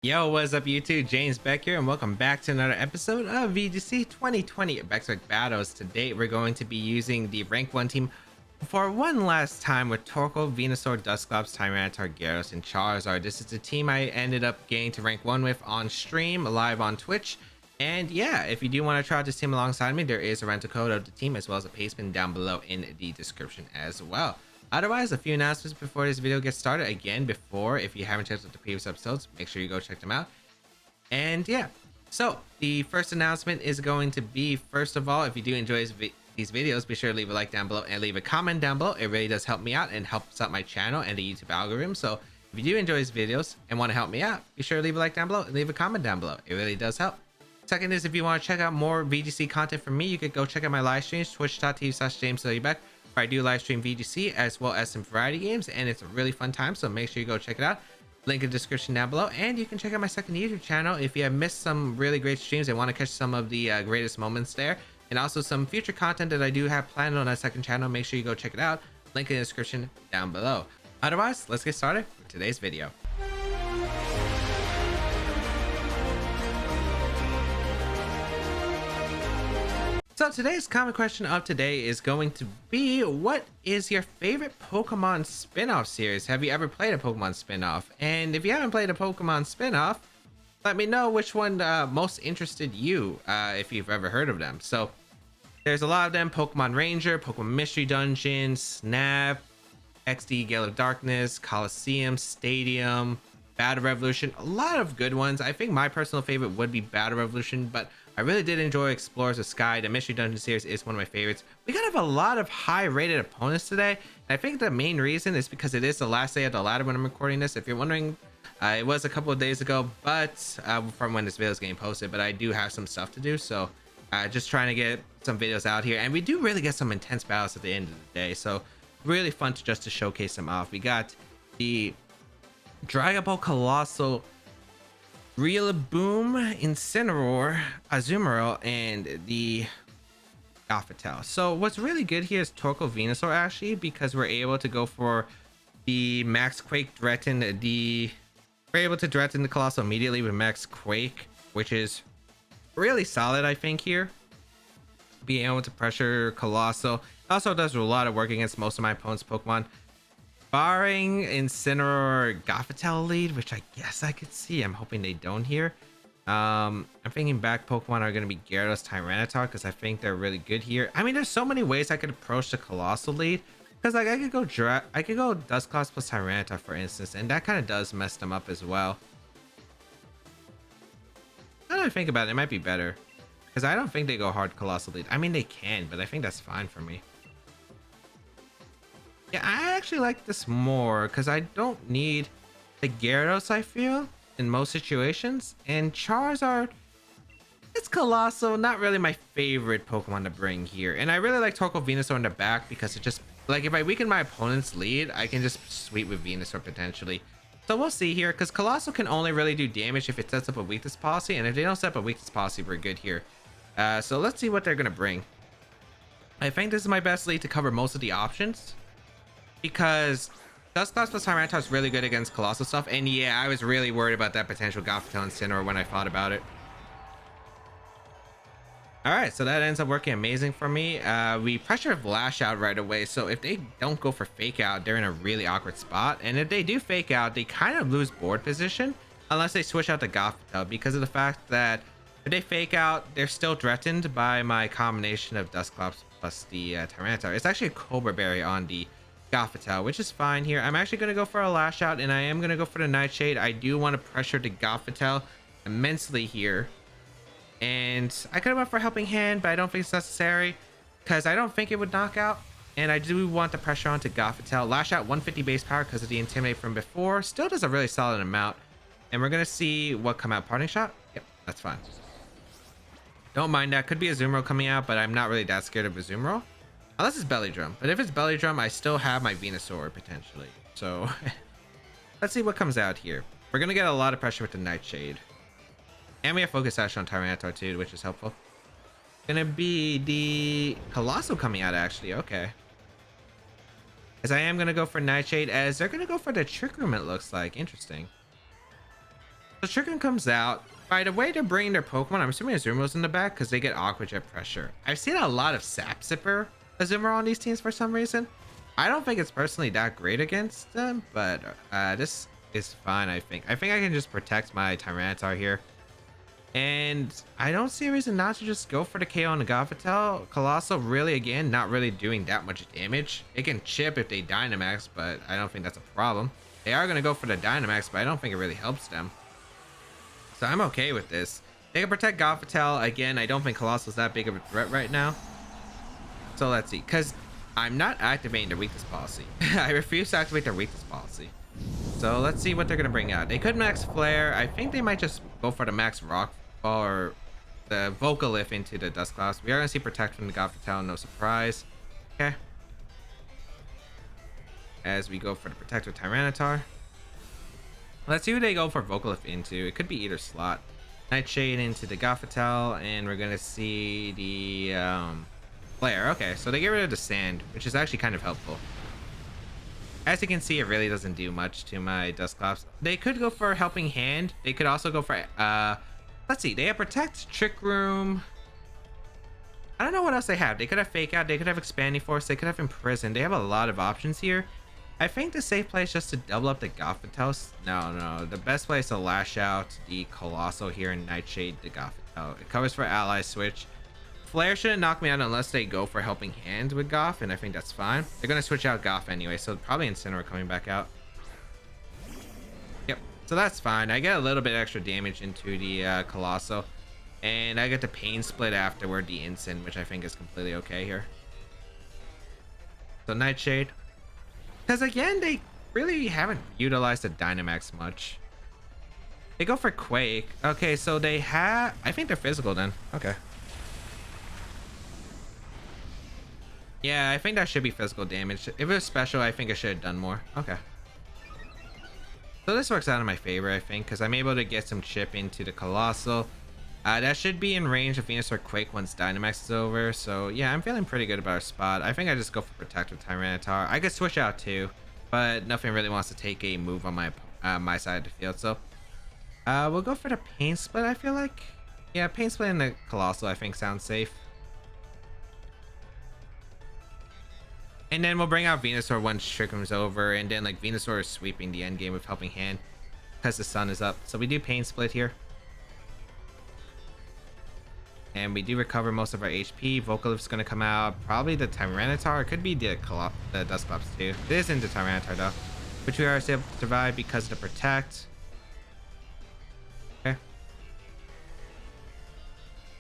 Yo, what's up YouTube? James Beck here, and welcome back to another episode of VGC 2020 Baek Battles. Today we're going to be using the rank 1 team for one last time with Torkoal, Venusaur, Dusclops, Tyranitar, Gyarados, and Charizard. This is the team I ended up getting to rank 1 with on stream, live on Twitch. And yeah, if you do want to try out this team alongside me, there is a rental code of the team as well as a paste pin down below in the description as well. Otherwise, a few announcements before this video gets started. Again, if you haven't checked out the previous episodes, make sure you go check them out. And yeah, so the first announcement is going to be, first of all, if you do enjoy these videos, be sure to leave a like down below and leave a comment down below. It really does help me out and helps out my channel and the YouTube algorithm. So if you do enjoy these videos and want to help me out, be sure to leave a like down below and leave a comment down below. It really does help. Second is, if you want to check out more VGC content from me, you could go check out my live streams, twitch.tv/JamesWBeck. I do live stream VGC as well as some variety games, and it's a really fun time, so make sure you go check it out. Link in the description down below, and you can check out my second YouTube channel if you have missed some really great streams and want to catch some of the greatest moments there, and also some future content that I do have planned on that second channel. Make sure you go check it out. Link in the description down below. Otherwise, let's get started with today's video. So today's comment question of today is going to be, what is your favorite Pokemon spin-off series? Have you ever played a Pokemon spin-off? And if you haven't played a Pokemon spin-off, let me know which one most interested you, if you've ever heard of them. So there's a lot of them: Pokemon Ranger, Pokemon Mystery Dungeon, Snap, XD Gale of Darkness, Coliseum, Stadium, Battle Revolution. A lot of good ones. I think my personal favorite would be Battle Revolution, but I really did enjoy Explorers of Sky. The Mystery Dungeon series is one of my favorites. We gotta have a lot of high-rated opponents today, and I think the main reason is because it is the last day of the ladder when I'm recording this. If you're wondering, it was a couple of days ago, but from when this video is getting posted. But I do have some stuff to do, so just trying to get some videos out here. And we do really get some intense battles at the end of the day, so really fun to showcase them off. We got the Dragon Ball Colossal, Rillaboom, Incineroar, Azumarill, and the Gothitelle. So what's really good here is Torkoal Venusaur, actually, because we're able to go for the Max Quake threaten we're able to threaten the Colossal immediately with Max Quake, which is really solid, I think, here. Being able to pressure Colossal also does a lot of work against most of my opponent's Pokemon, barring Incineroar Gothitelle lead, which I guess I could see. I'm hoping they don't here. I'm thinking back Pokemon are going to be Gyarados, Tyranitar, because I think they're really good here. I mean, there's so many ways I could approach the Colossal lead, because like I could go Dusclops plus Tyranitar, for instance, and that kind of does mess them up as well. Now that I think about it, it might be better, because I don't think they go hard Colossal lead. I mean, they can, but I think that's fine for me. Yeah, I actually like this more because I don't need the Gyarados, I feel, in most situations. And Charizard, it's Colossal, not really my favorite Pokemon to bring here. And I really like Torkoal Venusaur in the back because it just, like, if I weaken my opponent's lead, I can just sweep with Venusaur potentially. So we'll see here, because Colossal can only really do damage if it sets up a weakness policy. And if they don't set up a weakness policy, we're good here. So let's see what they're going to bring. I think this is my best lead to cover most of the options, because Dusclops plus Tyranitar is really good against Colossal stuff. And yeah, I was really worried about that potential Gothitelle and Incineroar when I thought about it. Alright, so that ends up working amazing for me. We pressure Lash Out right away, so if they don't go for Fake Out, they're in a really awkward spot. And if they do Fake Out, they kind of lose board position unless they switch out the Gothitelle, because of the fact that if they Fake Out, they're still threatened by my combination of Dusclops plus the Tyranitar. It's actually a Cobra Berry on the Gothitelle, which is fine here. I'm actually going to go for a Lash Out, and I am going to go for the Nightshade. I do want to pressure the Gothitelle immensely here, and I could have went for Helping Hand, but I don't think it's necessary because I don't think it would knock out, and I do want the pressure onto Gothitelle. Lash Out 150 base power because of the Intimidate from before. Still does a really solid amount, and we're going to see what come out. Parting Shot? Yep, that's fine. Don't mind that. Could be a Azumarill coming out, but I'm not really that scared of a Azumarill. Unless it's Belly Drum. But if it's Belly Drum, I still have my Venusaur potentially. So let's see what comes out here. We're going to get a lot of pressure with the Nightshade. And we have Focus Sash on Tyranitar too, which is helpful. Gonna be the Colossal coming out, actually. Okay. As I am gonna go for Nightshade, as they're gonna go for the Trick Room, it looks like. Interesting. The Trick Room comes out. By the way they're bringing their Pokemon, I'm assuming Azuma's in the back because they get Aqua Jet Pressure. I've seen a lot of Sap Zipper Azumarill on these teams for some reason. I don't think it's personally that great against them, but this is fine, I think. I think I can just protect my Tyranitar here. And I don't see a reason not to just go for the KO on the Gothitelle. Colossal really, again, not really doing that much damage. It can chip if they Dynamax, but I don't think that's a problem. They are going to go for the Dynamax, but I don't think it really helps them. So I'm okay with this. They can protect Gothitelle. Again, I don't think Colossal's that big of a threat right now. So let's see. Because I'm not activating their weakness policy. I refuse to activate their weakness policy. So let's see what they're going to bring out. They could max Flare. I think they might just go for the max Rock Ball or the Vocalith into the Dusclops. We are going to see Protect from the Gothitelle. No surprise. Okay. As we go for the Protector Tyranitar. Let's see who they go for Vocalith into. It could be either slot. Nightshade into the Gothitelle, and we're gonna see the Flare. Okay, so they get rid of the Sand, which is actually kind of helpful. As you can see, it really doesn't do much to my Dusclops. They could go for Helping Hand. They could also go for let's see. They have Protect, Trick Room. I don't know what else they have. They could have Fake Out. They could have Expanding Force. They could have Imprison. They have a lot of options here. I think the safe play is just to double up the Gothitelle. No. The best play is to lash out the Colossal here and Nightshade the Gothitelle. It covers for Ally Switch. Flare shouldn't knock me out unless they go for Helping Hand with Goth, and I think that's fine. They're going to switch out Goth anyway, so probably Incineroar coming back out. Yep, so that's fine. I get a little bit extra damage into the Colossal, and I get the Pain Split afterward, the Incin, which I think is completely okay here. So Nightshade. Because again, they really haven't utilized the Dynamax much. They go for Quake. Okay, so they have... I think they're physical then. Okay. Yeah, I think that should be physical damage. If it was special, I think I should have done more. Okay. So this works out in my favor, I think, because I'm able to get some chip into the Colossal. That should be in range of Venusaur Quake once Dynamax is over. So yeah, I'm feeling pretty good about our spot. I think I just go for Protect with Tyranitar. I could switch out too, but nothing really wants to take a move on my side of the field. So we'll go for the Pain Split, I feel like. Yeah, Pain Split and the Colossal I think sounds safe. And then we'll bring out Venusaur once Trick Room's over, and then like Venusaur is sweeping the end game with Helping Hand because the sun is up. So we do Pain Split here. And we do recover most of our HP. Vocalith's going to come out. Probably the Tyranitar. It could be the Dusclops too. It isn't the Tyranitar though. Which we are able to survive because of the Protect. Okay.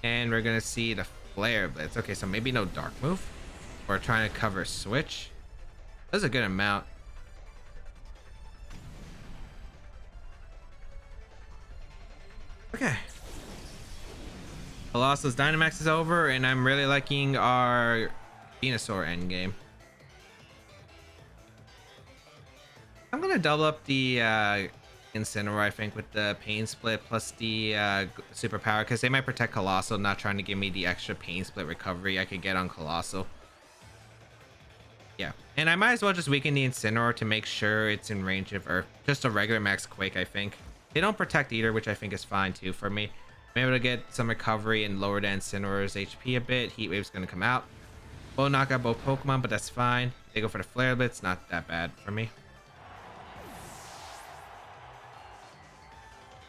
And we're going to see the Flare Blitz. Okay, so maybe no Dark move. Or trying to cover Switch. That's a good amount. Okay. Colossus Dynamax is over, and I'm really liking our Venusaur endgame. I'm gonna double up the Incineroar, I think, with the Pain Split plus the Superpower, because they might protect Colossal, not trying to give me the extra Pain Split recovery I could get on Colossal. Yeah, and I might as well just weaken the Incineroar to make sure it's in range of Earth. Just a regular Max Quake, I think. They don't protect either, which I think is fine too for me. I'm able to get some recovery and lower the Incineroar's HP a bit. Heat Wave's going to come out. We'll knock out both Pokemon, but that's fine. They go for the Flare Blitz. Not that bad for me.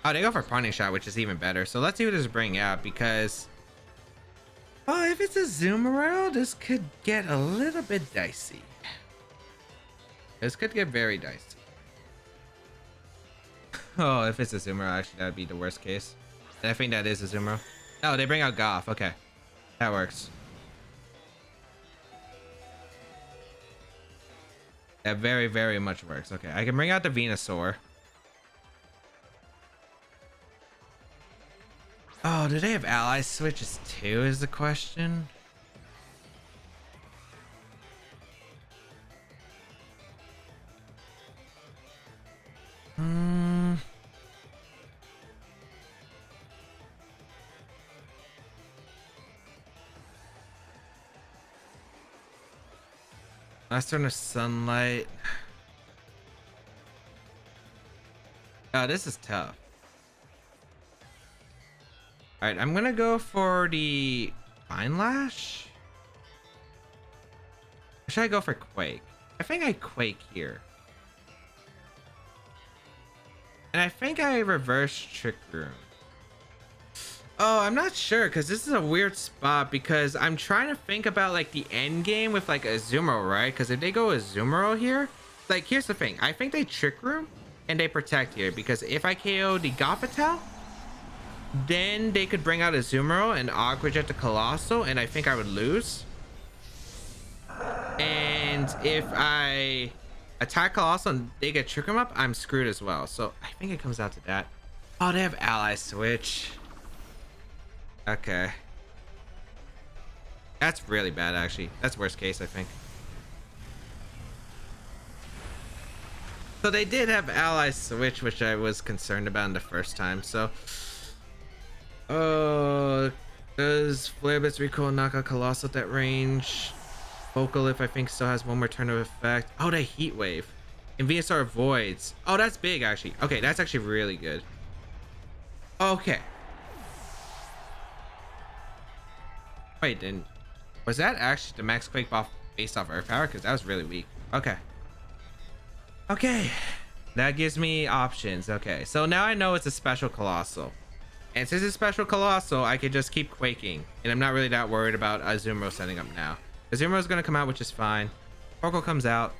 Oh, they go for Parting Shot, which is even better. So let's see what this bring out, because... oh, if it's a Azumarill, this could get a little bit dicey. This could get very dicey. Oh, if it's a Azumarill, actually, that would be the worst case. I think that is a Azumarill. Oh, they bring out Goth. Okay. That works. That very, very much works. Okay, I can bring out the Venusaur. Oh, do they have ally switches too is the question? Last turn of Sunlight. Oh, this is tough. All right, I'm gonna go for the Vine Lash. Or should I go for Quake? I think I Quake here. And I think I reverse Trick Room. Oh, I'm not sure because this is a weird spot because I'm trying to think about like the end game with like Azumarill, right? Because if they go Azumarill here, like here's the thing. I think they Trick Room and they Protect here because if I KO the Gothitelle, then they could bring out Azumarill and Aqua Jet the Colossal, and I think I would lose. And if I attack Colossal and they get Trick Room up, I'm screwed as well. So I think it comes out to that. Oh, they have Ally Switch. Okay. That's really bad, actually. That's worst case, I think. So they did have Ally Switch, which I was concerned about in the first time. So, does Flare Blitz Recoil knock out Colossal at that range? Vocal Lift, I think, still has one more turn of effect. Oh, they Heat Wave. And Venusaur avoids. Oh, that's big, actually. Okay, that's actually really good. Okay. Wait, then was that actually the max Quake buff based off Earth Power? Because that was really weak. Okay. Okay. That gives me options. Okay, so now I know it's a special Colossal. And since it's special Colossal, I could just keep Quaking. And I'm not really that worried about Azumarill setting up now. Azumarill is going to come out, which is fine. Torkoal comes out.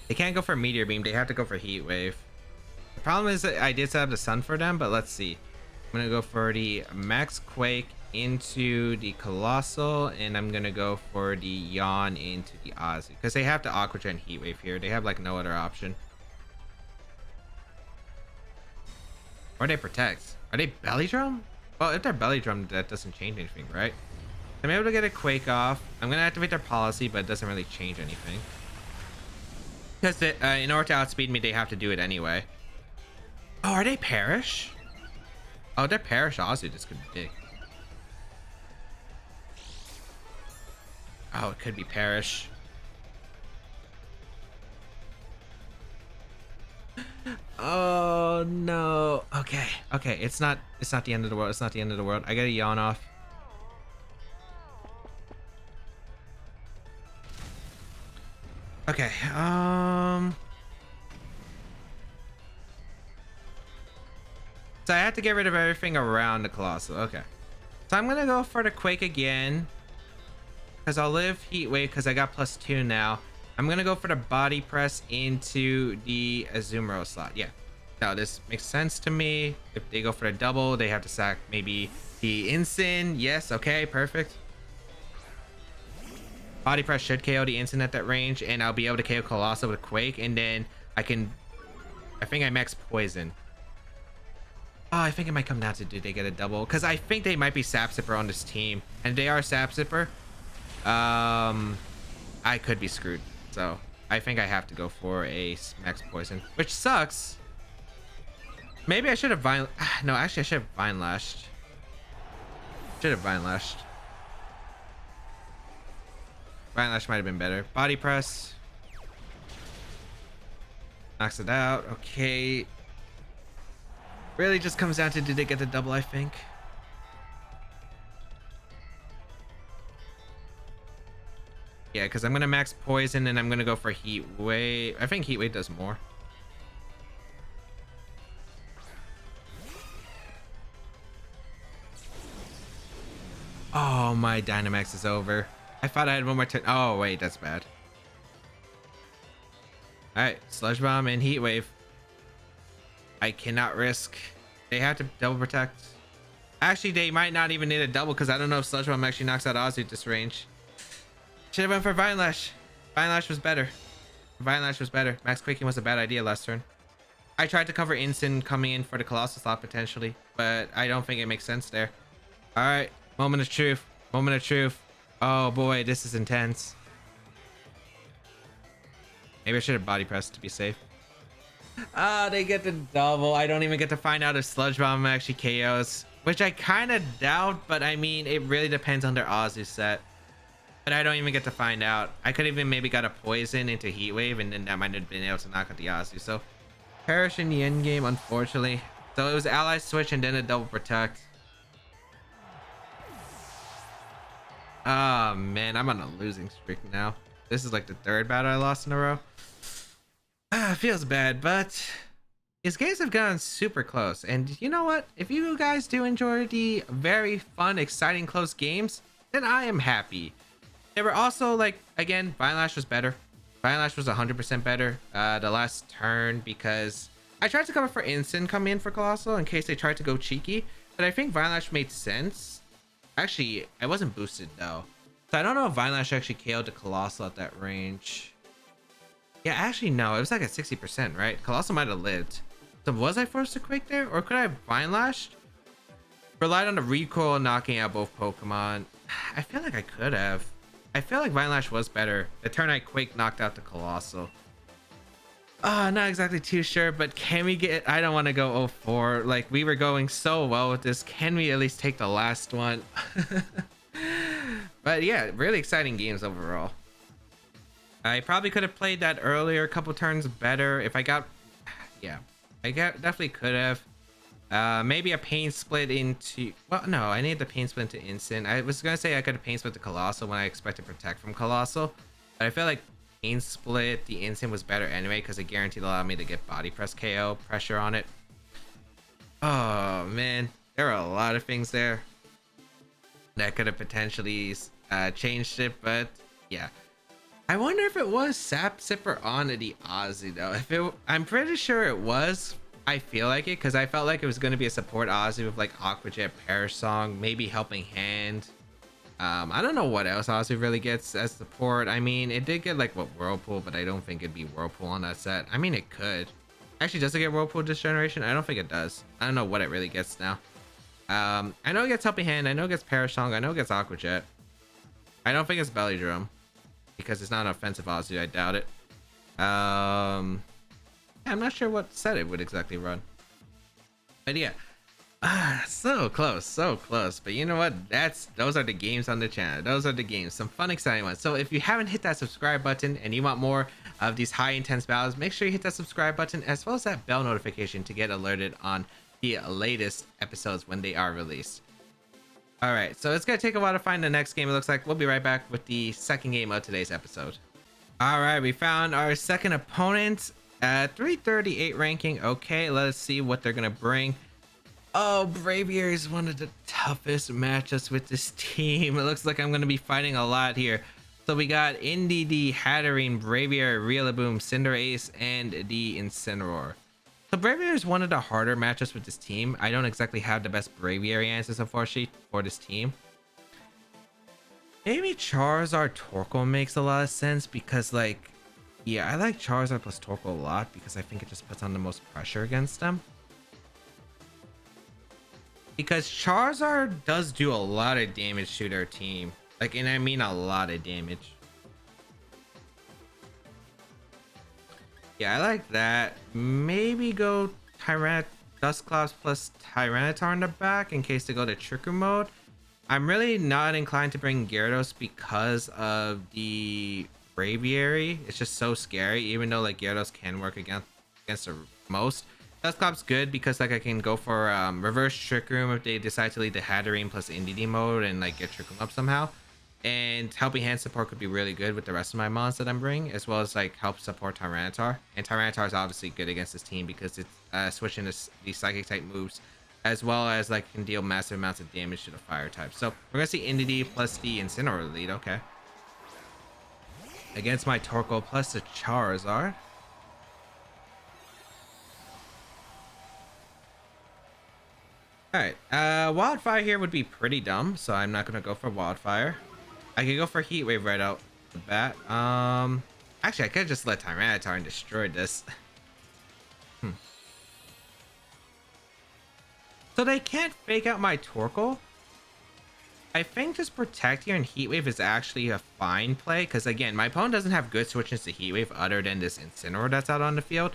They can't go for Meteor Beam. They have to go for Heat Wave. The problem is that I did set up the Sun for them, but let's see. I'm gonna go for the Max Quake into the Colossal, and I'm gonna go for the Yawn into the Ozzy because they have to Aqua Jet and Heat Wave here. They have like no other option. Or they Protect. Are they Belly Drum? Well, if they're Belly Drum, that doesn't change anything, right? I'm able to get a Quake off. I'm gonna activate their policy, but it doesn't really change anything because in order to outspeed me, they have to do it anyway. Oh, are they Perish? Oh, they're Perish Ozzy. This could be big. Oh, it could be Perish. Oh no. Okay. Okay. It's not the end of the world. It's not the end of the world. I gotta Yawn off. Okay. So I have to get rid of everything around the Colossal. Okay. So I'm gonna go for the Quake again. Because I'll live Heat Wave because I got +2 now. I'm gonna go for the Body Press into the Azumarill slot. Yeah. No, this makes sense to me. If they go for a double, they have to sack maybe the Instant. Yes, okay, perfect. Body Press should KO the Instant at that range, and I'll be able to KO Colossal with Quake, and then I think I max Poison. Oh, I think it might come down to do they get a double? Because I think they might be Sap Sipper on this team. And if they are Sap Sipper, I could be screwed. So I think I have to go for a max Poison, which sucks. Maybe I should have Vine... No, actually I should have Vine Lashed. Should have Vine Lashed. Vine Lash might have been better. Body Press. Knocks it out. Okay. Really just comes down to did they get the double, I think. Yeah, because I'm going to max Poison and I'm going to go for Heat Wave. I think Heat Wave does more. Oh, my Dynamax is over. I thought I had one more turn. Oh, wait, that's bad. Alright, Sludge Bomb and Heat Wave. I cannot risk. They have to double protect. Actually, they might not even need a double because I don't know if Sludge Bomb actually knocks out Ozzy at this range. Should have went for Vine Lash. Vine Lash was better. Vine Lash was better. Max Quaking was a bad idea last turn. I tried to cover Instant coming in for the Colossal slot potentially, but I don't think it makes sense there. Alright, moment of truth. Moment of truth. Oh boy, this is intense. Maybe I should have Body Pressed to be safe. Ah, they get the double. I don't even get to find out if Sludge Bomb actually KOs, which I kind of doubt, but I mean, it really depends on their Ozzy set. But I don't even get to find out. I could even maybe got a Poison into Heat Wave, and then that might have been able to knock out the Ozzy. So Perish in the end game, unfortunately. So it was ally switch and then a double protect. Oh man, I'm on a losing streak now. This is like the third battle I lost in a row. Feels bad, but these games have gotten super close. And you know what? If you guys do enjoy the very fun, exciting, close games, then I am happy. They were also like, again, Vine Lash was better. Vine Lash was 100% better the last turn because I tried to cover for instant come in for Colossal in case they tried to go cheeky. But I think Vine Lash made sense. Actually, I wasn't boosted though. So I don't know if Vine Lash actually KO'd the Colossal at that range. Yeah, actually, no. It was like at 60%, right? Colossal might have lived. So was I forced to Quake there? Or could I have Vine Lashed? Relied on the recoil knocking out both Pokemon. I feel like I could have. I feel like Vine Lash was better. The turn I Quake knocked out the Colossal. Not exactly too sure, but can we get... I don't want to go 0-4. Like, we were going so well with this. Can we at least take the last one? But yeah, really exciting games overall. I probably could have played that earlier, a couple turns better. If I got... Yeah, definitely could have. Maybe a pain split into... Well, no, I need the pain split into instant. I was going to say I could have pain split the Colossal when I expected Protect from Colossal. But I feel like pain split the instant was better anyway because it guaranteed allowed me to get body press KO pressure on it. Oh, man. There are a lot of things there that could have potentially changed it, but yeah. I wonder if it was Sap Sipper on the Ozzy though. I'm pretty sure it was. I feel like it because I felt like it was going to be a support Ozzy with like Aqua Jet, Perish Song, maybe Helping Hand. I don't know what else Ozzy really gets as support. I mean, it did get like what Whirlpool, but I don't think it'd be Whirlpool on that set. I mean, it could. Actually, does it get Whirlpool this generation? I don't think it does. I don't know what it really gets now. I know it gets Helping Hand. I know it gets Perish Song. I know it gets Aqua Jet. I don't think it's Belly Drum because it's not an offensive Ozzy. I doubt it. I'm not sure what set it would exactly run. But yeah. So close. But you know what? Those are the games on the channel. Those are the games. Some fun, exciting ones. So if you haven't hit that subscribe button and you want more of these high intense battles, make sure you hit that subscribe button as well as that bell notification to get alerted on the latest episodes when they are released. All right, so it's gonna take a while to find the next game. It looks like we'll be right back with the second game of today's episode. All right, we found our second opponent at 338 ranking. Okay, let's see what they're gonna bring. Oh, Braviary is one of the toughest matchups with this team. It looks like I'm gonna be fighting a lot here. So we got Indeedee, Hatterene, Braviary, Rillaboom, Cinderace, and the Incineroar. So Braviary is one of the harder matchups with this team. I don't exactly have the best Braviary answers, unfortunately, for this team. Maybe Charizard Torkoal makes a lot of sense because, like, yeah, I like Charizard plus Torkoal a lot because I think it just puts on the most pressure against them. Because Charizard does do a lot of damage to their team. Like, and I mean a lot of damage. Yeah, I like that. Maybe go Dusclops plus Tyranitar in the back in case they go to Trick Room mode. I'm really not inclined to bring Gyarados because of the Braviary. It's just so scary, even though like Gyarados can work against the most. Dusclops good because like I can go for reverse Trick Room if they decide to lead the Hatterene plus Indeedee mode and like get Trick Room up somehow. And Helping Hand support could be really good with the rest of my mons that I'm bringing, as well as like help support Tyranitar. And Tyranitar is obviously good against this team because it's switching these Psychic type moves, as well as like can deal massive amounts of damage to the Fire type. So we're gonna see Indeedee plus the Incineroar lead. Okay. Against my Torkoal plus the Charizard. Alright, Wildfire here would be pretty dumb, so I'm not gonna go for Wildfire. I could go for Heat Wave right out the bat. Actually, I could just let Tyranitar and destroy this. So they can't fake out my Torkoal. I think just Protect here and Heat Wave is actually a fine play, because again, my opponent doesn't have good switches to Heat Wave other than this Incineroar that's out on the field.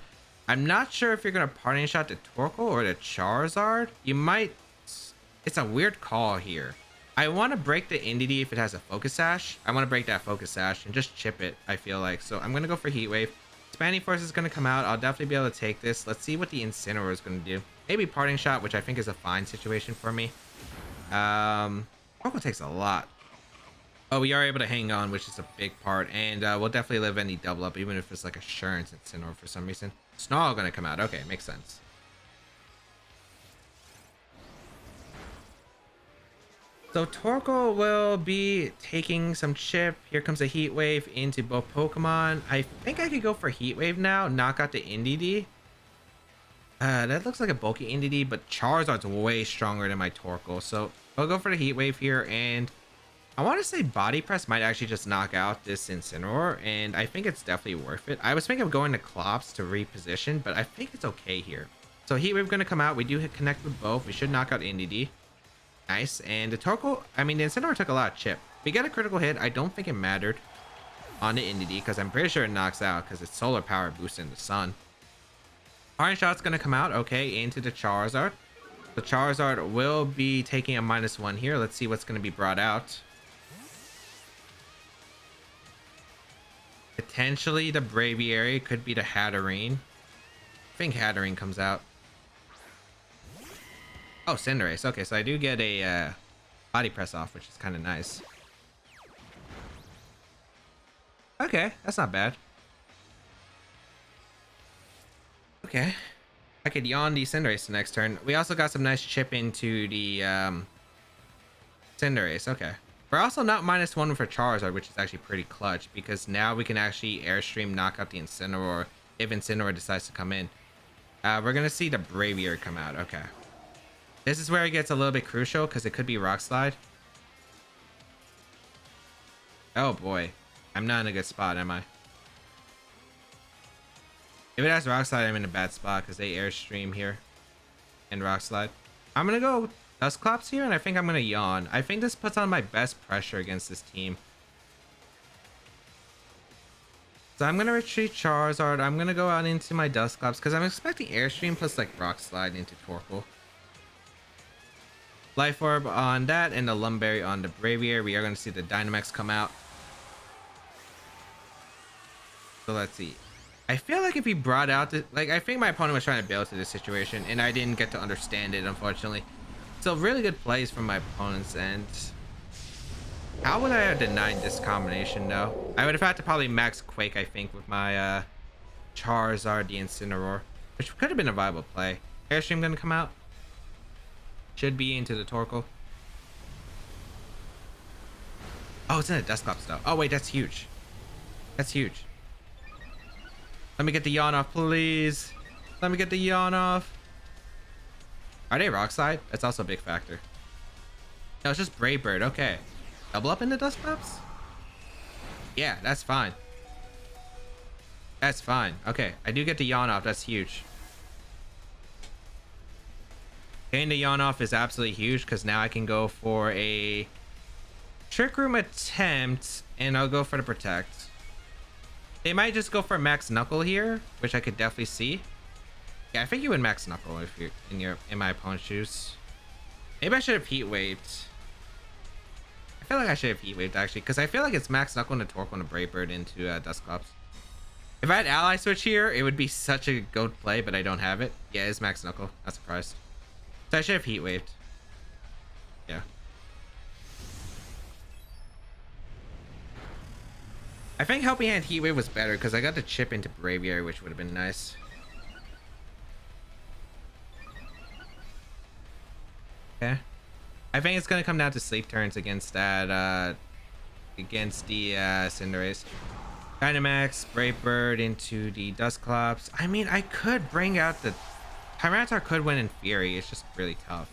I'm not sure if you're gonna parting shot the Torkoal or the Charizard. You might. It's a weird call here. I want to break the Indeedee if it has a Focus Sash. I want to break that Focus Sash and just chip it, I feel like. So I'm gonna go for Heat Wave. Expanding Force is going to come out. I'll definitely be able to take this. Let's see what the Incineroar is going to do. Maybe Parting Shot, which I think is a fine situation for me. Torkoal takes a lot. Oh, we are able to hang on, which is a big part. And we'll definitely live any double up, even if it's like Assurance Incineroar for some reason. Snarl going to come out. Okay, makes sense. So Torkoal will be taking some chip. Here comes a Heat Wave into both Pokemon. I think I could go for Heat Wave now. Knock out the Indeedee. That looks like a bulky Indeedee, but Charizard's way stronger than my Torkoal. So I'll go for the Heat Wave here. And I want to say Body Press might actually just knock out this Incineroar. And I think it's definitely worth it. I was thinking of going to Clops to reposition, but I think it's okay here. So Heat Wave going to come out. We do hit connect with both. We should knock out Indeedee. Nice. And the Torkoal, I mean, the Incineroar took a lot of chip. We get a critical hit. I don't think it mattered on the Indeedee because I'm pretty sure it knocks out because it's solar power boosting the sun. Iron Shot's going to come out. Okay, into the Charizard. The Charizard will be taking a -1 here. Let's see what's going to be brought out. Potentially the Braviary. Could be the Hatterene. I think Hatterene comes out. Oh, Cinderace. Okay, so I do get a Body Press off, which is kind of nice. Okay, that's not bad. Okay. I could Yawn the Cinderace the next turn. We also got some nice chip into the Cinderace. Okay. We're also not -1 for Charizard, which is actually pretty clutch because now we can actually Airstream knock out the Incineroar if Incineroar decides to come in. We're going to see the Braviary come out. Okay. This is where it gets a little bit crucial because it could be Rock Slide. Oh boy. I'm not in a good spot, am I? If it has Rock Slide, I'm in a bad spot because they Airstream here and Rock Slide. I'm going to go Dusclops here, and I think I'm going to Yawn. I think this puts on my best pressure against this team. So I'm going to retreat Charizard. I'm going to go out into my Dusclops because I'm expecting Airstream plus like Rock Slide into Torkoal. Life Orb on that and the Lumberry on the Braviary. We are going to see the Dynamax come out. So let's see. I feel like if he brought out the, like, I think my opponent was trying to bail to this situation and I didn't get to understand it, unfortunately. So really good plays from my opponent's end. How would I have denied this combination though? I would have had to probably max Quake, I think, with my Charizard, the Incineroar, which could have been a viable play. Airstream gonna come out. Should be into the Torkoal. Oh, it's in a Dusclops though. Oh wait, that's huge. That's huge. Let me get the Yawn off, please. Let me get the Yawn off. Are they Rock Slide? That's also a big factor. No, it's just Brave Bird. Okay. Double up into Dusclops? Yeah, that's fine. That's fine. Okay, I do get the Yawn off. That's huge. Getting the Yawn off is absolutely huge because now I can go for a Trick Room attempt and I'll go for the Protect. They might just go for Max Knuckle here, which I could definitely see. Yeah, I think you would Max Knuckle if you're in my opponent's shoes. Maybe I should have Heat Waved. I feel like I should have Heat Waved actually, because I feel like it's Max Knuckle and a Torkoal and a Brave Bird into Dusclops. If I had Ally Switch here, it would be such a goat play, but I don't have it. Yeah, it's Max Knuckle. Not surprised. So I should have Heat Waved. Yeah. I think Helping Hand Heat Wave was better because I got the chip into Braviary, which would have been nice. Okay. I think it's gonna come down to sleep turns against that against the Cinderace. Dynamax, Brave Bird into the Dusclops. I mean, I could bring out the Tyranitar could win in Fury. It's just really tough.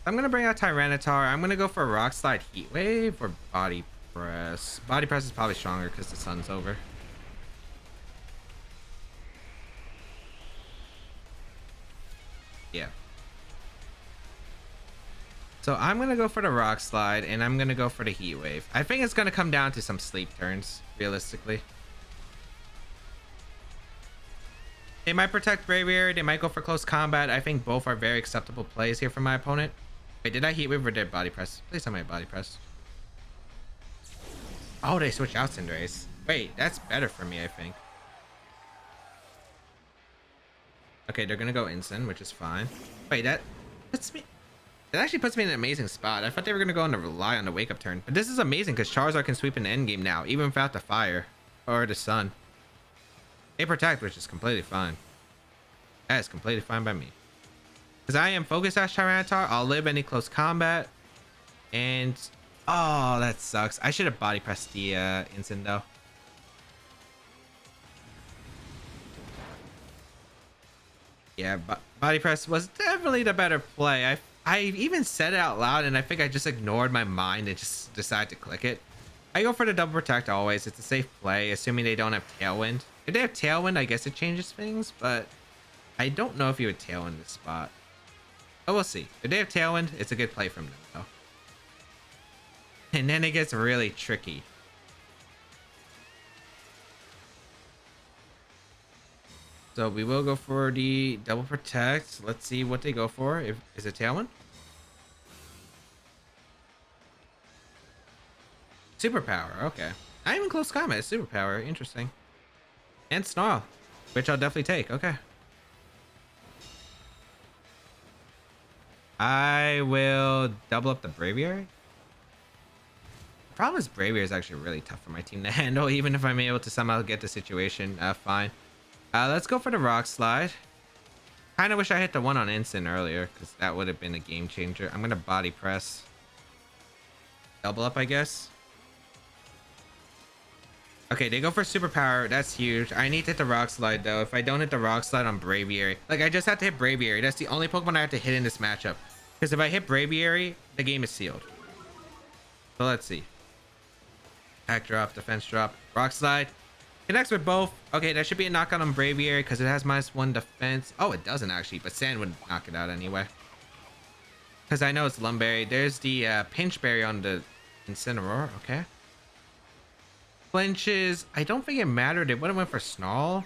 I'm gonna bring out Tyranitar. I'm gonna go for Rock Slide, Heat Wave, or Body Press. Body Press is probably stronger because the sun's over. Yeah. So I'm gonna go for the Rock Slide and I'm gonna go for the Heat Wave. I think it's gonna come down to some sleep turns, realistically. They might protect Braviary, they might go for close combat. I think both are very acceptable plays here for my opponent. Wait, did I Heat Wave or did I Body Press? Please tell me I Body Press. Oh, they switch out Cinderace. Wait, that's better for me, I think. Okay, they're gonna go Instant, which is fine. Wait, that puts me. It actually puts me in an amazing spot. I thought they were gonna go on to rely on the wake up turn, but this is amazing because Charizard can sweep in the end game now, even without the fire or the sun. They protect, which is completely fine. That is completely fine by me. Because I am focused as Tyranitar, I'll live any close combat. And oh, that sucks. I should have body pressed the Instant though. Yeah, body press was definitely the better play. I even said it out loud, and I think I just ignored my mind and just decided to click it. I go for the double protect always. It's a safe play, assuming they don't have Tailwind. If they have Tailwind, I guess it changes things, but I don't know if you would Tailwind this spot. But we'll see. If they have Tailwind, it's a good play from them, though. And then it gets really tricky. So we will go for the double protect. Let's see what they go for. Is it Tailwind? Superpower. Okay. Not even close combat. Superpower. Interesting. And Snarl, which I'll definitely take. Okay. I will double up the Braviary. The problem is Braviary is actually really tough for my team to handle, even if I'm able to somehow get the situation fine. Let's go for the Rock Slide. Kind of wish I hit the one on Instant earlier, because that would have been a game changer. I'm going to body press. Double up, I guess. Okay, they go for Superpower. That's huge. I need to hit the Rock Slide, though. If I don't hit the Rock Slide on Braviary, like, I just have to hit Braviary. That's the only Pokemon I have to hit in this matchup. Because if I hit Braviary, the game is sealed. So let's see. Attack drop, defense drop, Rock Slide. Connects with both. Okay, that should be a knockout on Braviary because it has -1 defense. Oh, it doesn't actually, but Sand would knock it out anyway. Because I know it's Lumberry. There's the Pinch Berry on the Incineroar. Okay. Flinches. I don't think it mattered. It would have went for Snarl,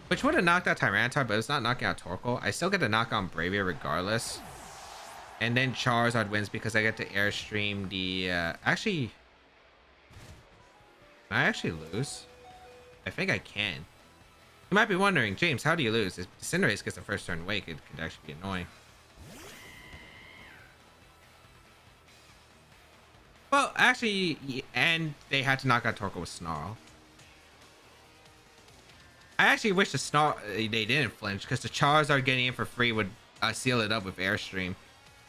which would have knocked out Tyranitar, but it's not knocking out Torkoal. I still get to knock on Braviary regardless. And then Charizard wins because I get to Airstream the... Actually... Can I actually lose? I think I can. You might be wondering, James, how do you lose? If Cinderace gets the first turn wake, it could actually be annoying. Well, actually, and they had to knock out Torkoal with Snarl. I actually wish the Snarl they didn't flinch because the Charizard getting in for free would seal it up with Airstream.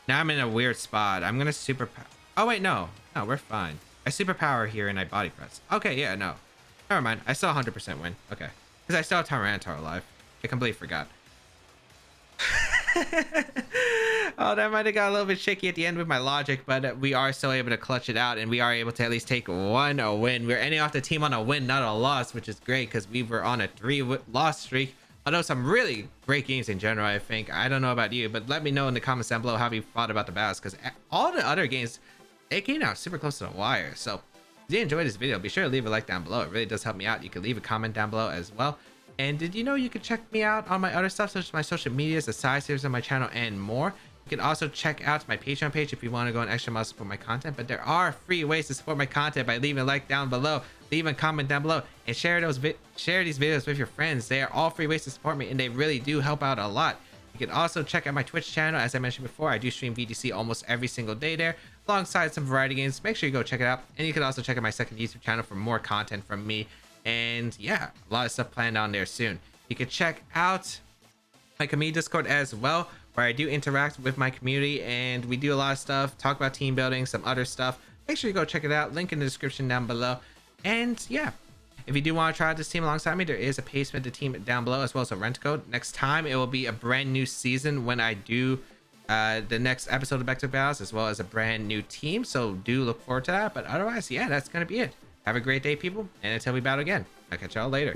Now I'm in a weird spot. I'm gonna super. Oh wait, no, we're fine. I superpower here and I body press. Okay, yeah, no. Never mind. I still 100% win. Okay. Because I still have Tyranitar alive. I completely forgot. Oh, that might have got a little bit shaky at the end with my logic, but we are still able to clutch it out and we are able to at least take one win. We're ending off the team on a win, not a loss, which is great because we were on a 3-loss streak. Although some really great games in general, I think. I don't know about you, but let me know in the comments down below how you thought about the battles because all the other games, they came out super close to the wire. So if you enjoyed this video, be sure to leave a like down below. It really does help me out. You can leave a comment down below as well. And did you know you can check me out on my other stuff, such as my social medias, the side series on my channel, and more? You can also check out my Patreon page if you want to go an extra mile to support my content. But there are free ways to support my content by leaving a like down below, leaving a comment down below, and share these videos with your friends. They are all free ways to support me, and they really do help out a lot. You can also check out my Twitch channel. As I mentioned before, I do stream VGC almost every single day there, alongside some variety games. Make sure you go check it out. And you can also check out my second YouTube channel for more content from me. And yeah, a lot of stuff planned on there soon. You can check out my community Discord as well, where I do interact with my community and we do a lot of stuff, talk about team building, some other stuff. Make sure you go check it out. Link in the description down below. And yeah, if you do want to try out this team alongside me, there is a pace with the team down below as well as a rent code. Next time it will be a brand new season when I do the next episode of Baek Battles, as well as a brand new team. So do look forward to that. But otherwise, yeah, that's gonna be it. Have a great day, people, and until we battle again, I'll catch y'all later.